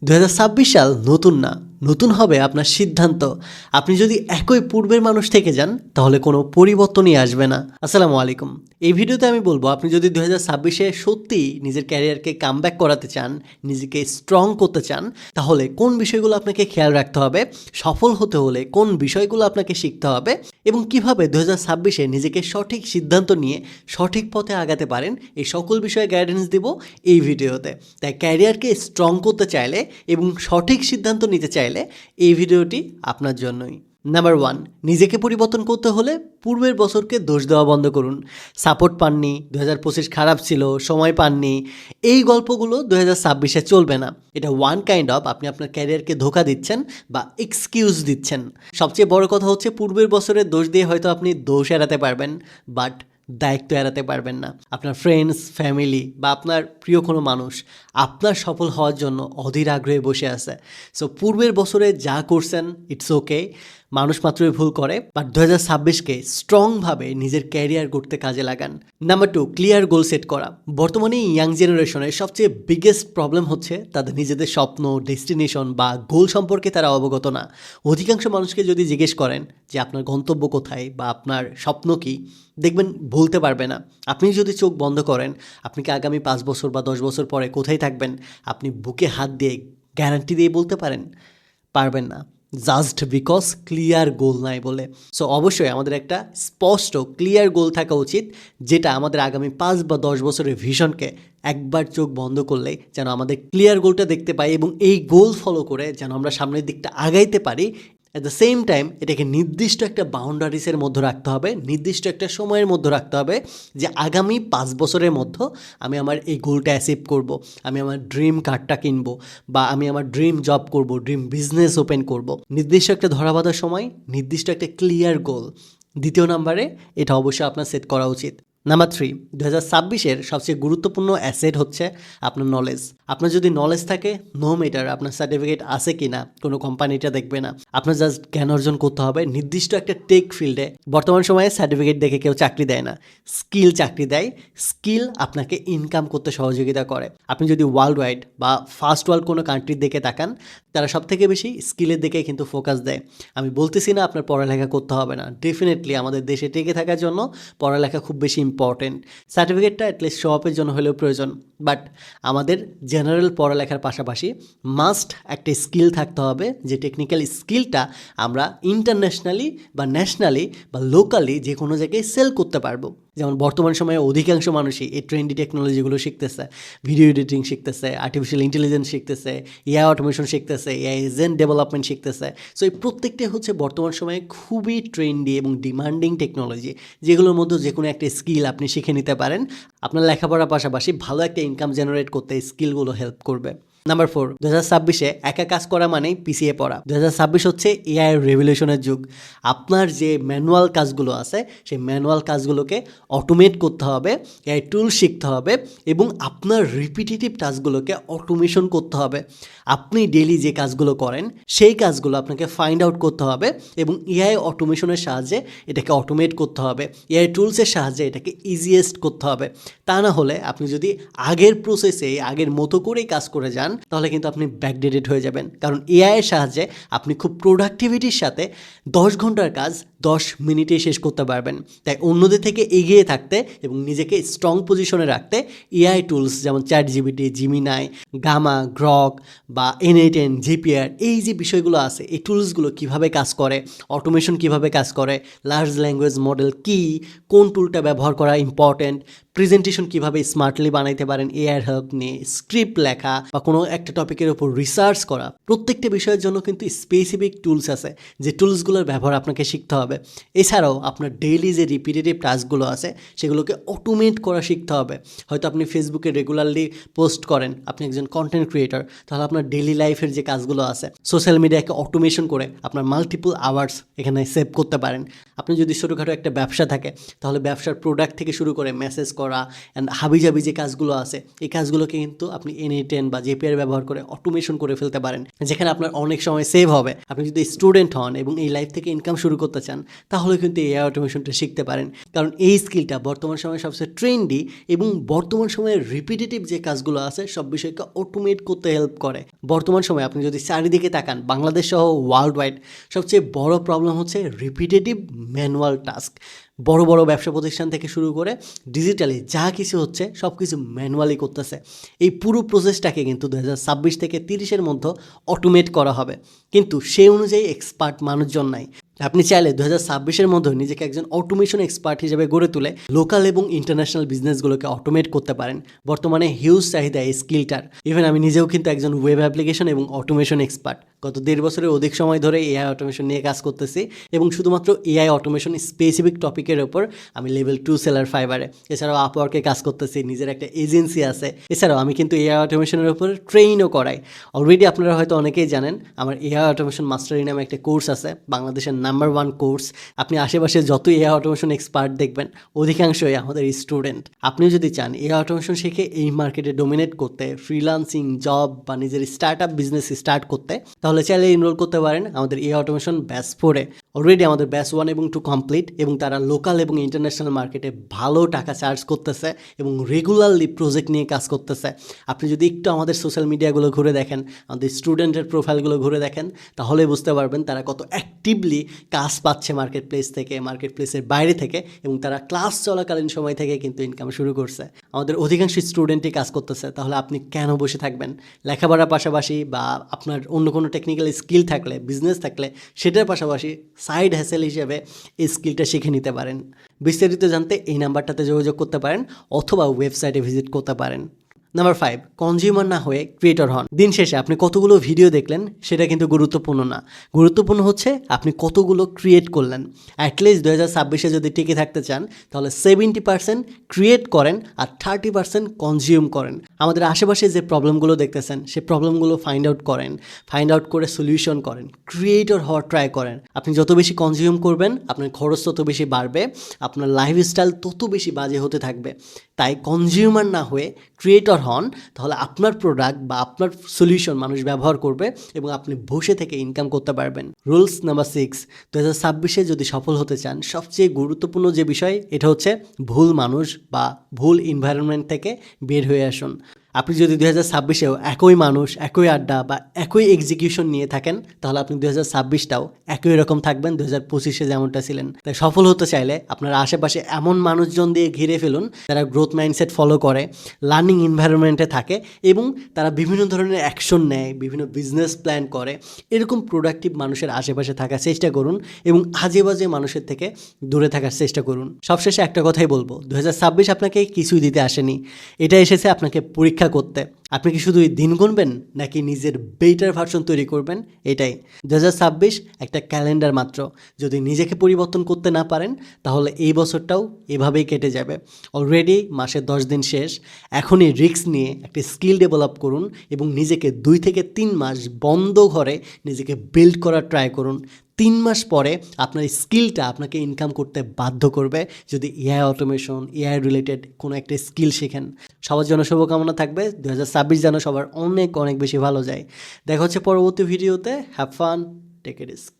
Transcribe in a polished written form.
2026 সাল নতুন না, নতুন হবে আপনার সিদ্ধান্ত। আপনি যদি একই পূর্বের মানুষ থেকে যান তাহলে কোনো পরিবর্তনই আসবে না। আসসালামু আলাইকুম। এই ভিডিওতে আমি বলবো আপনি যদি 2026-এ সত্যিই নিজের ক্যারিয়ারকে কামব্যাক করাতে চান, নিজেকে স্ট্রং করতে চান, তাহলে কোন বিষয়গুলো আপনাকে খেয়াল রাখতে হবে, সফল হতে হলে কোন বিষয়গুলো আপনাকে শিখতে হবে এবং কিভাবে 2026-এ নিজেকে সঠিক সিদ্ধান্ত নিয়ে সঠিক পথে আগাতে পারেন, এই সকল বিষয়ে গাইডেন্স দিব এই ভিডিওতে। তাই ক্যারিয়ারকে স্ট্রং করতে চাইলে এবং সঠিক সিদ্ধান্ত নিতে চাইলে এই ভিডিওটি আপনার জন্যই। নাম্বার 1, নিজেকে পরিবর্তন করতে হলে পূর্বের বছরকে দোষ দেওয়া বন্ধ করুন। সাপোর্ট পাননি, 2025 খারাপ ছিল, সময় পাননি, এই গল্পগুলো 2026-এ চলবে না। এটা ওয়ান কাইন্ড অফ আপনি আপনার ক্যারিয়ারকে ধোকা দিচ্ছেন বা এক্সকিউজ দিচ্ছেন। সবচেয়ে বড় কথা হচ্ছে পূর্বের বছরের দোষ দিয়ে হয়তো আপনি দোষ এড়াতে পারবেন, বাট দায়িত্ব এড়াতে পারবেন না। আপনার ফ্রেন্ডস, ফ্যামিলি বা আপনার প্রিয় কোনো মানুষ আপনার সফল হওয়ার জন্য অধীর আগ্রহে বসে আছে। সো পূর্বের বছরে যা করছেন ইটস ওকে, মানুষ মাত্রই ভুল করে, বাট 2026-কে স্ট্রংভাবে নিজের ক্যারিয়ার গড়তে কাজে লাগান। নাম্বার 2, ক্লিয়ার গোল সেট করা। বর্তমানে ইয়াং জেনারেশনের সবচেয়ে বিগেস্ট প্রবলেম হচ্ছে তাদের নিজেদের স্বপ্ন, ডেস্টিনেশন বা গোল সম্পর্কে তারা অবগত না। অধিকাংশ মানুষকে যদি জিজ্ঞেস করেন যে আপনার গন্তব্য কোথায় বা আপনার স্বপ্ন কী, দেখবেন বলতে পারবে না। আপনি যদি চোখ বন্ধ করেন, আপনি কি আগামী 5 বছর বা 10 বছর পরে কোথায় থাকবেন আপনি বুকে হাত দিয়ে গ্যারান্টি দিয়ে বলতে পারেন? পারবেন না, জাস্ট বিকজ ক্লিয়ার গোল নাই বলে। সো অবশ্যই আমাদের একটা স্পষ্ট ক্লিয়ার গোল থাকা উচিত, যেটা আমাদের আগামী 5 বা 10 বছরের ভিশনকে একবার চোখ বন্ধ করলেই যেন আমাদের ক্লিয়ার গোলটা দেখতে পাই এবং এই গোল ফলো করে যেন আমরা সামনের দিকটা আগাইতে পারি। অ্যাট দ্য সেম টাইম এটাকে নির্দিষ্ট একটা বাউন্ডারিসের মধ্যে রাখতে হবে, নির্দিষ্ট একটা সময়ের মধ্যে রাখতে হবে যে আগামী 5 বছরের মধ্যে আমি আমার এই গোলটা অ্যাচিভ করব, আমি আমার ড্রিম কারটা কিনবো বা আমি আমার ড্রিম জব করব, ড্রিম বিজনেস ওপেন করব। নির্দিষ্ট একটা ধরাবাঁধা সময়, নির্দিষ্ট একটা ক্লিয়ার গোল। দ্বিতীয় নাম্বারে এটা অবশ্যই আপনার সেট করা উচিত। নাম্বার 3, 2026-এর সবচেয়ে গুরুত্বপূর্ণ অ্যাসেট হচ্ছে আপনার নলেজ। আপনার যদি নলেজ থাকে, নো ম্যাটার আপনার সার্টিফিকেট আছে কি না, কোনো কোম্পানিটা দেখবে না। আপনার জাস্ট জ্ঞান অর্জন করতে হবে নির্দিষ্ট একটা টেক ফিল্ডে। বর্তমান সময়ে সার্টিফিকেট দেখে কেউ চাকরি দেয় না, স্কিল চাকরি দেয়। স্কিল আপনাকে ইনকাম করতে সহযোগিতা করে। আপনি যদি ওয়ার্ল্ড ওয়াইড বা ফার্স্ট ওয়ার্ল্ড কোনো কান্ট্রির দিকে তাকান, তারা সব থেকে বেশি স্কিলের দিকে কিন্তু ফোকাস দেয়। আমি বলতেছি না আপনার পড়ালেখা করতে হবে না, ডেফিনেটলি আমাদের দেশে টিকে থাকার জন্য পড়ালেখা খুব বেশি ইম্পর্টেন্ট। সার্টিফিকেটটা অ্যাটলিস্ট শো অফের জন্য হলেও প্রয়োজন, বাট আমাদের জেনারেল পড়ালেখার পাশাপাশি মাস্ট একটা স্কিল থাকতে হবে, যে টেকনিক্যাল স্কিলটা আমরা ইন্টারন্যাশনালি বা ন্যাশনালি বা লোকালি যে কোনো জায়গায় সেল করতে পারবো। যেমন বর্তমান সময়ে অধিকাংশ মানুষই এই ট্রেন্ডি টেকনোলজিগুলো শিখতেছে, ভিডিও এডিটিং শিখতেছে, আর্টিফিশিয়াল ইন্টেলিজেন্স শিখতেছে, এআই অটোমেশন শিখতেছে, এআই এজেন্ট ডেভেলপমেন্ট শিখতেছে। সো এই প্রত্যেকটাই হচ্ছে বর্তমান সময়ে খুবই ট্রেন্ডি এবং ডিমান্ডিং টেকনোলজি, যেগুলোর মধ্যে যে কোনো একটা স্কিল আপনি শিখে নিতে পারেন। আপনার লেখাপড়ার পাশাপাশি ভালো একটা ইনকাম জেনারেট করতে এই স্কিলগুলো হেল্প করবে। নাম্বার 4, 2026-এ একা কাজ করা মানেই পিছিয়ে পড়া। 2026 হচ্ছে এআই রেভলিউশনের যুগ। আপনার যে ম্যানুয়াল কাজগুলো আছে সেই ম্যানুয়াল কাজগুলোকে অটোমেট করতে হবে, এআই টুল শিখতে হবে এবং আপনার রিপিটেটিভ টাস্কগুলোকে অটোমেশন করতে হবে। আপনি ডেইলি যে কাজগুলো করেন সেই কাজগুলো আপনাকে ফাইন্ড আউট করতে হবে এবং এআই অটোমেশনের সাহায্যে এটাকে অটোমেট করতে হবে, এআই টুলসের সাহায্যে এটাকে ইজিয়েস্ট করতে হবে। তা না হলে আপনি যদি আগের প্রসেসে আগের মতো করেই কাজ করে যান তাহলে কিন্তু আপনি ব্যাকডেটেড হয়ে যাবেন। কারণ এআইয়ের সাহায্যে আপনি খুব প্রোডাক্টিভিটির সাথে 10 ঘন্টার কাজ 10 মিনিটেই শেষ করতে পারবেন। তাই অন্যদের থেকে এগিয়ে থাকতে এবং নিজেকে স্ট্রং পজিশনে রাখতে এআই টুলস যেমন চ্যাটজিপিটি, জিমিনাই, গামা, গ্রক বা N8N, জিপিআর, এই যে বিষয়গুলো আছে, এই টুলসগুলো কিভাবে কাজ করে, অটোমেশন কিভাবে কাজ করে, লার্জ ল্যাঙ্গুয়েজ মডেল কী, কোন টুলটা ব্যবহার করা ইম্পর্টেন্ট, প্রেজেন্টেশন কিভাবে স্মার্টলি বানাইতে পারেন এআইয়ের হেল্প নিয়ে, স্ক্রিপ্ট লেখা বা কোনো একটা টপিকের উপর রিসার্চ করা, প্রত্যেকটা বিষয়ের জন্য কিন্তু স্পেসিফিক টুলস আছে যে টুলসগুলোর ব্যবহার আপনাকে শিখতে হবে। এছাড়াও আপনার ডেইলি যে রিপিটেটিভ টাস্কগুলো আছে সেগুলোকে অটোমেট করা শিখতে হবে। হয়তো আপনি ফেসবুকে রেগুলারলি পোস্ট করেন, আপনি একজন কন্টেন্ট ক্রিয়েটর, তাহলে আপনার ডেইলি লাইফের যে কাজগুলো আছে সোশ্যাল মিডিয়াকে অটোমেশন করে আপনার মাল্টিপল আওয়ার্স এখানে সেভ করতে পারেন। আপনি যদি ছোটোখাটো একটা ব্যবসা থাকে তাহলে ব্যবসার প্রোডাক্ট থেকে শুরু করে মেসেজ করা অ্যান্ড হাবিজাবি যে কাজগুলো আছে এই কাজগুলোকে কিন্তু আপনি N8N বা JPR ব্যবহার করে অটোমেশন করে ফেলতে পারেন, যেখানে আপনার অনেক সময় সেভ হবে। আপনি যদি স্টুডেন্ট হন এবং এই লাইফ থেকে ইনকাম শুরু করতে চান তাহলে কিন্তু AI অটোমেশনটা শিখতে পারেন, কারণ এই স্কিলটা বর্তমান সময়ে সবচেয়ে ট্রেন্ডি এবং বর্তমান সময়ে রিপিটেটিভ যে কাজগুলো আছে সব বিষয়কে অটোমেট করতে হেল্প করে। বর্তমান সময়ে আপনি যদি চারিদিকে তাকান, বাংলাদেশ সহ ওয়ার্ল্ড ওয়াইড সবচেয়ে বড় প্রবলেম হচ্ছে রিপিটেটিভ ম্যানুয়াল টাস্ক। বড় বড় ব্যবসা প্রতিষ্ঠান থেকে শুরু করে ডিজিটালি যা কিছু হচ্ছে সব কিছু ম্যানুয়ালি করতেছে। এই পুরো প্রসেসটাকে কিন্তু 2026 থেকে 30-এর মধ্যে অটোমেট করা হবে, কিন্তু সেই অনুযায়ী এক্সপার্ট মানুষজন নাই। আপনি চাইলে 2026-এর মধ্যে নিজেকে একজন অটোমেশন এক্সপার্ট হিসেবে গড়ে তুলে লোকাল এবং ইন্টারন্যাশনাল বিজনেসগুলোকে অটোমেট করতে পারেন। বর্তমানে হিউজ চাহিদা এই স্কিলটার। ইভেন আমি নিজেও কিন্তু একজন ওয়েব অ্যাপ্লিকেশন এবং অটোমেশন এক্সপার্ট। গত 1.5 বছরের অধিক সময় ধরে AI অটোমেশন নিয়ে কাজ করতেছি এবং শুধুমাত্র AI অটোমেশন স্পেসিফিক টপিকের ওপর আমি লেভেল 2 সেলার ফাইবারে, এছাড়াও আপওয়ার্কে কাজ করতেছি, নিজের একটা এজেন্সি আছে। এছাড়াও আমি কিন্তু AI অটোমেশনের উপর ট্রেইনও করাই। অলরেডি আপনারা হয়তো অনেকেই জানেন আমার AI অটোমেশন মাস্টারি নামে একটা কোর্স আছে, বাংলাদেশের নাম্বার 1 কোর্স। আপনি আশেপাশে যত AI অটোমেশন এক্সপার্ট দেখবেন অধিকাংশই আমাদের স্টুডেন্ট। আপনি যদি চান AI অটোমেশন শিখে এই মার্কেটে ডোমিনেট করতে, ফ্রিল্যান্সিং জব বা নিজের স্টার্ট আপ বিজনেস স্টার্ট করতে, তাহলে চাইলে এনরোল করতে পারেন আমাদের AI অটোমেশন ব্যাচ 4-এ। অলরেডি আমাদের ব্যাচ 1 এবং 2 কমপ্লিট এবং তারা লোকাল এবং ইন্টারন্যাশনাল মার্কেটে ভালো টাকা চার্জ করতেছে এবং রেগুলারলি প্রজেক্ট নিয়ে কাজ করতেছে। আপনি যদি একটু আমাদের সোশ্যাল মিডিয়াগুলো ঘুরে দেখেন, আমাদের স্টুডেন্টের প্রোফাইলগুলো ঘুরে দেখেন, তাহলে বুঝতে পারবেন তারা কত অ্যাক্টিভলি কাজ পাচ্ছে মার্কেট প্লেস থেকে, মার্কেট প্লেসের বাইরে থেকে, এবং তারা ক্লাস চলাকালীন সময় থেকে কিন্তু ইনকাম শুরু করছে। আমাদের অধিকাংশ স্টুডেন্টই কাজ করতেছে, তাহলে আপনি কেন বসে থাকবেন? লেখাপড়ার পাশাপাশি বা আপনার অন্য কোনো টেকনিক্যাল স্কিল থাকলে, বিজনেস থাকলে সেটার পাশাপাশি সাইড হ্যাসেল হিসেবে এই স্কিলটা শিখে নিতে পারেন। বিস্তারিত জানতে এই নাম্বারটাতে যোগাযোগ করতে পারেন অথবা ওয়েবসাইটে ভিজিট করতে পারেন। নাম্বার 5, কনজিউমার না হয়ে ক্রিয়েটর হন। দিন শেষে আপনি কতগুলো ভিডিও দেখলেন সেটা কিন্তু গুরুত্বপূর্ণ না, গুরুত্বপূর্ণ হচ্ছে আপনি কতগুলো ক্রিয়েট করলেন। অ্যাটলিস্ট 2026-এ যদি টিকে থাকতে চান তাহলে 70% ক্রিয়েট করেন আর 30% কনজিউম করেন। আমাদের আশেপাশে যে প্রবলেমগুলো দেখতেছেন সেই প্রবলেমগুলো ফাইন্ড আউট করেন, ফাইন্ড আউট করে সলিউশন করেন, ক্রিয়েটর হওয়ার ট্রাই করেন। আপনি যত বেশি কনজিউম করবেন আপনার খরচ তত বেশি বাড়বে, আপনার লাইফস্টাইল তত বেশি বাজে হতে থাকবে। তাই কনজিউমার না হয়ে ক্রিয়েটর হন, তাহলে আপনার প্রোডাক্ট বা আপনার সলিউশন মানুষ ব্যবহার করবে এবং আপনি বসে থেকে ইনকাম করতে পারবেন। রুলস নাম্বার 6, 2026-এ যদি সফল হতে চান সবচেয়ে গুরুত্বপূর্ণ যে বিষয় এটা হচ্ছে ভুল মানুষ বা ভুল এনভায়রনমেন্ট থেকে বের হয়ে আসুন। আপনি যদি 2026-এও একই মানুষ, একই আড্ডা বা একই এক্সিকিউশন নিয়ে থাকেন তাহলে আপনি 2026টাও একই রকম থাকবেন 2025-এ যেমনটা ছিলেন। তাই সফল হতে চাইলে আপনার আশেপাশে এমন মানুষজন দিয়ে ঘিরে ফেলুন যারা গ্রোথ মাইন্ডসেট ফলো করে, লার্নিং এনভায়রনমেন্টে থাকে এবং তারা বিভিন্ন ধরনের অ্যাকশন নেয়, বিভিন্ন বিজনেস প্ল্যান করে। এরকম প্রোডাক্টিভ মানুষের আশেপাশে থাকার চেষ্টা করুন এবং আজে বাজে মানুষের থেকে দূরে থাকার চেষ্টা করুন। সবশেষে একটা কথাই বলবো, 2026 আপনাকে কিছুই দিতে আসেনি, এটা এসেছে আপনাকে পরীক্ষা করতে। আপনি কি শুধু দিন গুনবেন নাকি নিজের বেটার ভার্সন তৈরি করবেন? এটাই 2026 একটা ক্যালেন্ডার মাত্র। যদি নিজেকে পরিবর্তন করতে না পারেন তাহলে এই বছরটাও এভাবেই কেটে যাবে। অলরেডি মাসের 10 দিন শেষ, এখনই রিস্ক নিয়ে একটা স্কিল ডেভেলপ করুন এবং নিজেকে 2 থেকে 3 মাস বন্ধ ঘরে নিজেকে বিল্ড করার ট্রাই করুন। 3 মাস পরে আপনার স্কিলটা আপনাকে ইনকাম করতে বাধ্য করবে যদি AI অটোমেশন, AI রিলেটেড কোনো একটা স্কিল শেখেন। সবার জন্য শুভকামনা থাকবে 2026 যেন সবার অনেক অনেক বেশি ভালো যায়। দেখা হচ্ছে পরবর্তী ভিডিওতে। Have fun, take a risk.